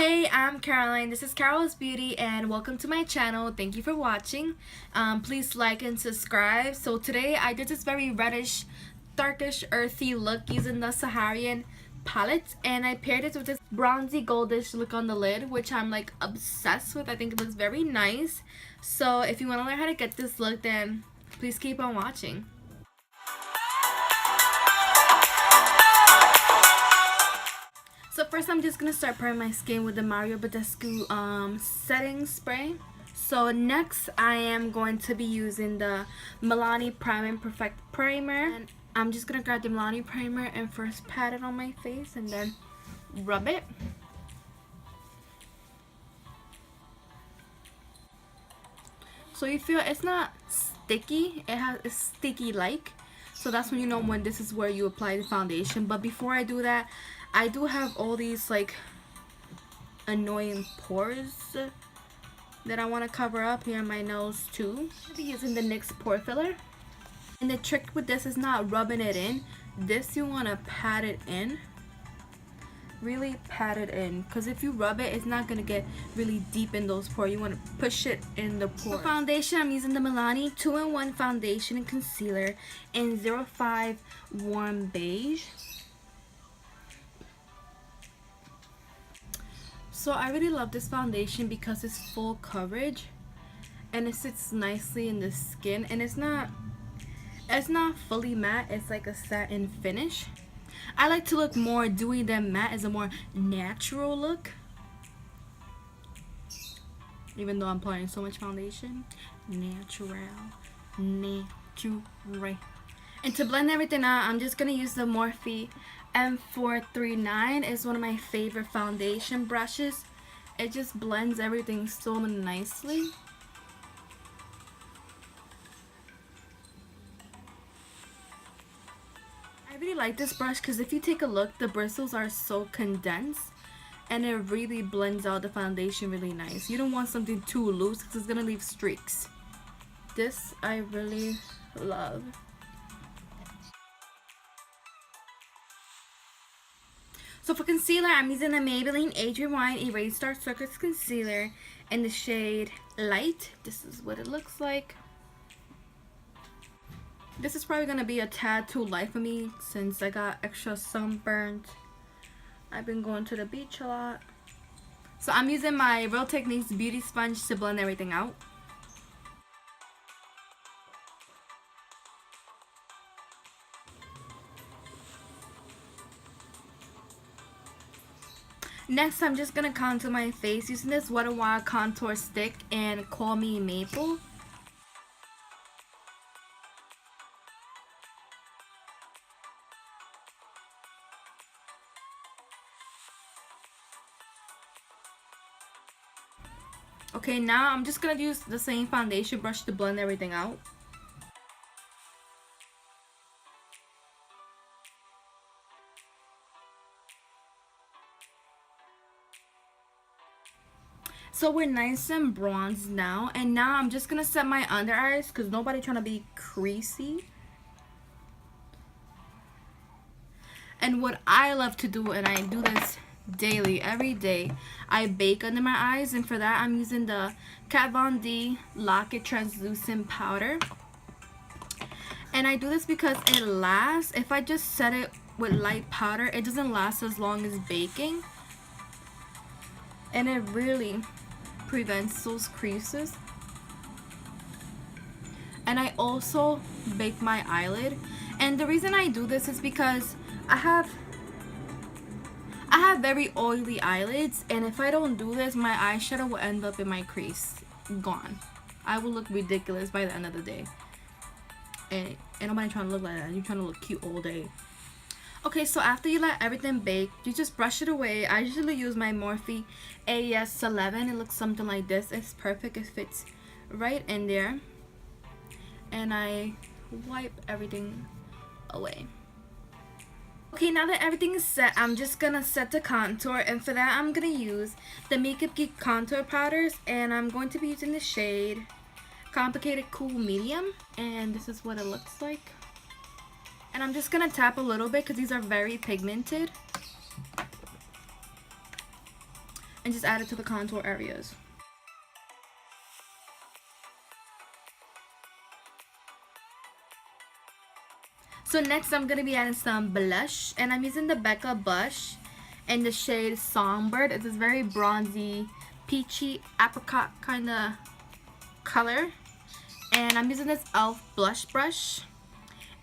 Hey, I'm Caroline. This is Carol's Beauty and welcome to my channel. Thank you for watching. Please like and subscribe. So today I did this very reddish, darkish, earthy look using the Saharan palette, and I paired it with this bronzy goldish look on the lid, which I'm like obsessed with. I think it looks very nice. So if you want to learn how to get this look, then please keep on watching. So first I'm just going to start priming my skin with the Badescu setting spray. So next I am going to be using the Milani Prime and Perfect Primer. And I'm just going to grab the Milani Primer and first pat it on my face and then rub it. So you feel it's not sticky, it's sticky like. So that's when you know when this is where you apply the foundation. But before I do that, I do have all these like annoying pores that I want to cover up here in my nose too. I'll be using the NYX pore filler. And the trick with this is not rubbing it in. This you want to pat it in. Really pat it in, because if you rub it, it's not going to get really deep in those pores. You want to push it in the pores. For foundation, I'm using the Milani 2-in-1 foundation and concealer in 05 Warm Beige. So I really love this foundation because it's full coverage and it sits nicely in the skin, and it's not fully matte. It's like a satin finish. I like to look more dewy than matte. It's a more natural look. Even though I'm applying so much foundation. Natural. And to blend everything out, I'm just going to use the Morphe M439. It's one of my favorite foundation brushes. It just blends everything so nicely. I really like this brush because if you take a look, the bristles are so condensed and it really blends out the foundation really nice. You don't want something too loose because it's going to leave streaks. This I really love. So for concealer, I'm using the Maybelline Age Rewind Erase Dark Circles Concealer in the shade Light. This is what it looks like. This is probably going to be a tad too light for me since I got extra sunburnt. I've been going to the beach a lot. So I'm using my Real Techniques Beauty Sponge to blend everything out. Next, I'm just going to contour my face using this Wet n Wild contour stick and Call Me Maple. Okay, now I'm just going to use the same foundation brush to blend everything out. So we're nice and bronzed now, and now I'm just gonna set my under eyes because nobody's trying to be creasy. And what I love to do, and I do this daily, every day, I bake under my eyes, and for that I'm using the Kat Von D Lock It Translucent Powder. And I do this because it lasts. If I just set it with light powder, it doesn't last as long as baking, and it really prevents those creases. And I also bake my eyelid, and the reason I do this is because I have very oily eyelids, and if I don't do this, my eyeshadow will end up in my crease, gone. I will look ridiculous by the end of the day, and nobody trying to look like that. You're trying to look cute all day. Okay, so after you let everything bake, you just brush it away. I usually use my Morphe AES 11. It looks something like this. It's perfect. It fits right in there. And I wipe everything away. Okay, now that everything is set, I'm just going to set the contour. And for that, I'm going to use the Makeup Geek contour powders. And I'm going to be using the shade Complicated Cool Medium. And this is what it looks like. And I'm just going to tap a little bit because these are very pigmented. and just add it to the contour areas. So next I'm gonna be adding some blush, and I'm using the Becca blush in the shade Songbird. It's this very bronzy, peachy, apricot kind of color. And I'm using this e.l.f. blush brush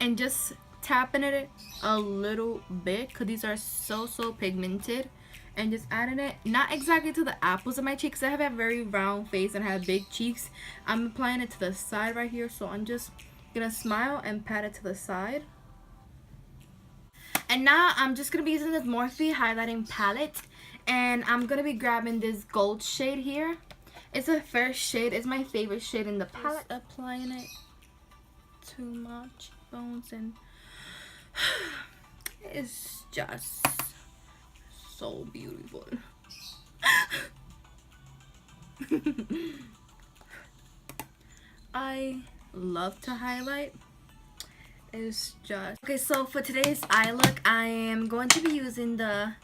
and just tapping it a little bit because these are so pigmented, and just adding it not exactly to the apples of my cheeks. I have a very round face and I have big cheeks. I'm applying it to the side right here, so I'm just gonna smile and pat it to the side. And now I'm just gonna be using this Morphe highlighting palette, and I'm gonna be grabbing this gold shade here. It's a fair shade. It's my favorite shade in the palette. Just applying it to my cheekbones, and it's just so beautiful. I love to highlight. It's just okay. So for today's eye look, I am going to be using the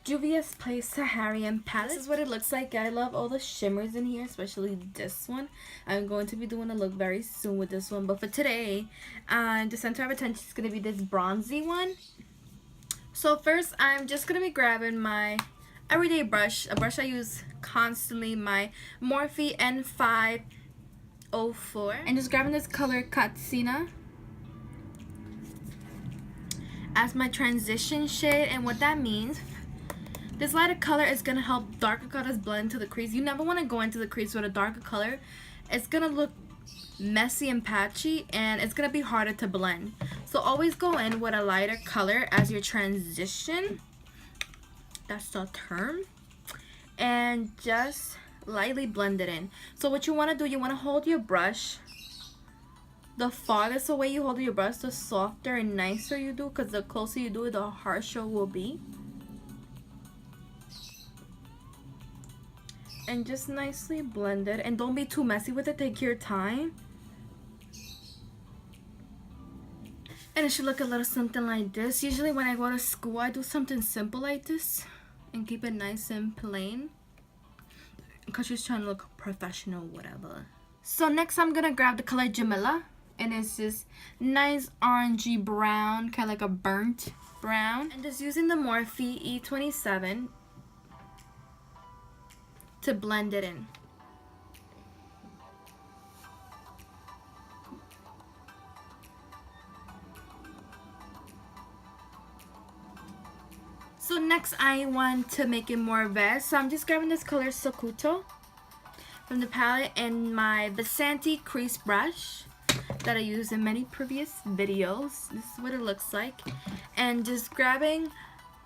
Juvia's Place Saharan palette. This is what it looks like. I love all the shimmers in here, especially this one. I'm going to be doing a look very soon with this one, but for today, the center of attention is going to be this bronzy one. So first, I'm just going to be grabbing my everyday brush, a brush I use constantly, my Morphe N504, and just grabbing this color Katsina as my transition shade. And what that means, this lighter color is going to help darker colors blend into the crease. You never want to go into the crease with a darker color. It's going to look messy and patchy, and it's going to be harder to blend. So always go in with a lighter color as your transition. That's the term. And just lightly blend it in. So what you want to do, you want to hold your brush. The farthest away you hold your brush, the softer and nicer you do, because the closer you do it, the harsher it will be. And just nicely blend it, and don't be too messy with it. Take your time. And it should look a little something like this. Usually when I go to school, I do something simple like this and keep it nice and plain, because she's trying to look professional, whatever. So next I'm gonna grab the color Jamila, and it's this nice orangey brown, kind of like a burnt brown, and just using the Morphe E27 to blend it in. So next I want to make it more red, so I'm just grabbing this color Sokuto from the palette and my Basanti crease brush that I used in many previous videos. This is what it looks like, and just grabbing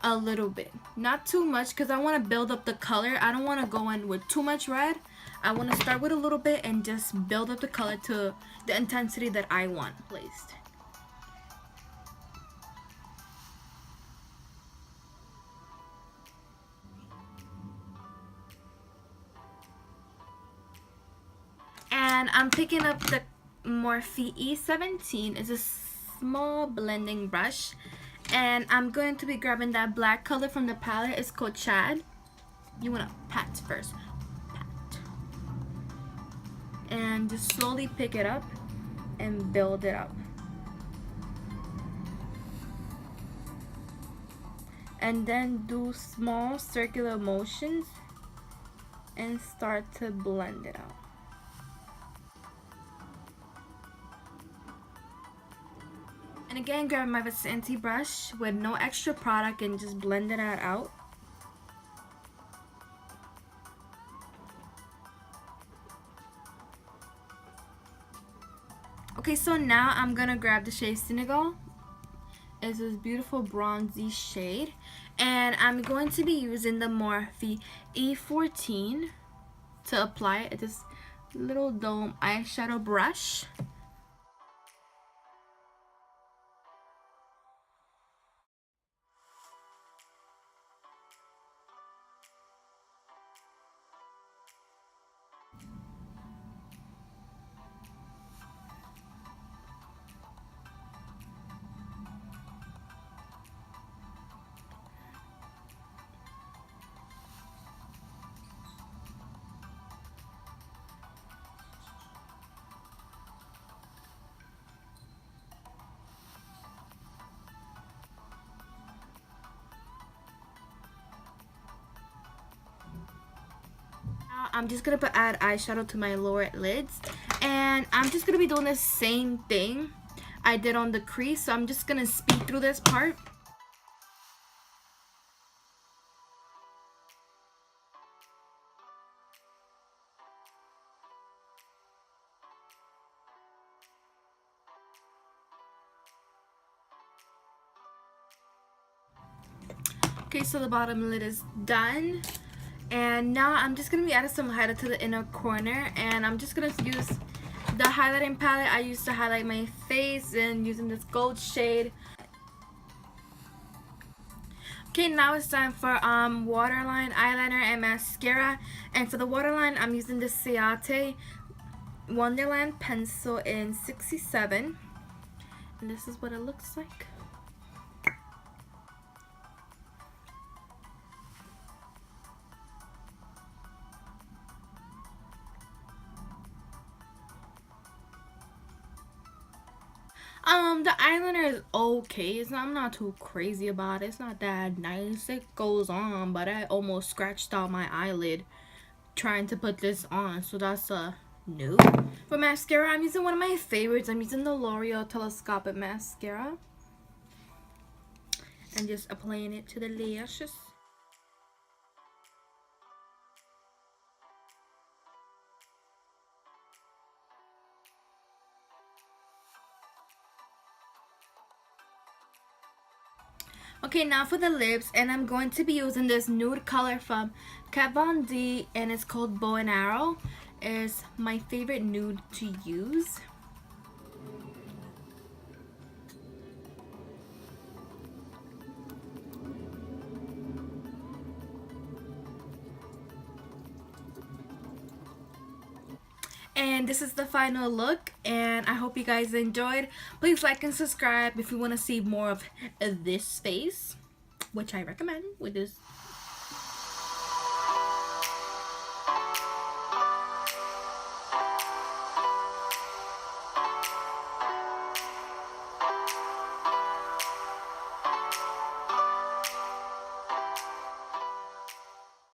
a little bit, not too much, because I want to build up the color. I don't want to go in with too much red. I want to start with a little bit and just build up the color to the intensity that I want placed. And I'm picking up the Morphe E17. It's a small blending brush, and I'm going to be grabbing that black color from the palette. It's called Ciate. You want to pat first. Pat. And just slowly pick it up and build it up. And then do small circular motions and start to blend it out. And again, grab my Basanti brush with no extra product and just blend it out. Okay, so now I'm gonna grab the shade Senegal. It's this beautiful bronzy shade, and I'm going to be using the Morphe E14 to apply it. It's this little dome eyeshadow brush. I'm just gonna add eyeshadow to my lower lids, and I'm just gonna be doing the same thing I did on the crease. So I'm just gonna speed through this part. Okay, so the bottom lid is done. And now I'm just going to be adding some highlight to the inner corner. And I'm just going to use the highlighting palette I used to highlight my face, and using this gold shade. Okay, now it's time for Waterline, eyeliner, and mascara. And for the Waterline, I'm using the Ciate Wonderland pencil in 67. And this is what it looks like. The eyeliner is okay. I'm not too crazy about it. It's not that nice. It goes on, but I almost scratched out my eyelid trying to put this on. So that's a no. For mascara, I'm using one of my favorites. I'm using the Loreal telescopic mascara. And just applying it to the lashes. Okay, now for the lips, and I'm going to be using this nude color from Kat Von D, and it's called Bow and Arrow. It's my favorite nude to use. And this is the final look, and I hope you guys enjoyed. Please like and subscribe if you want to see more of this face, which I recommend with this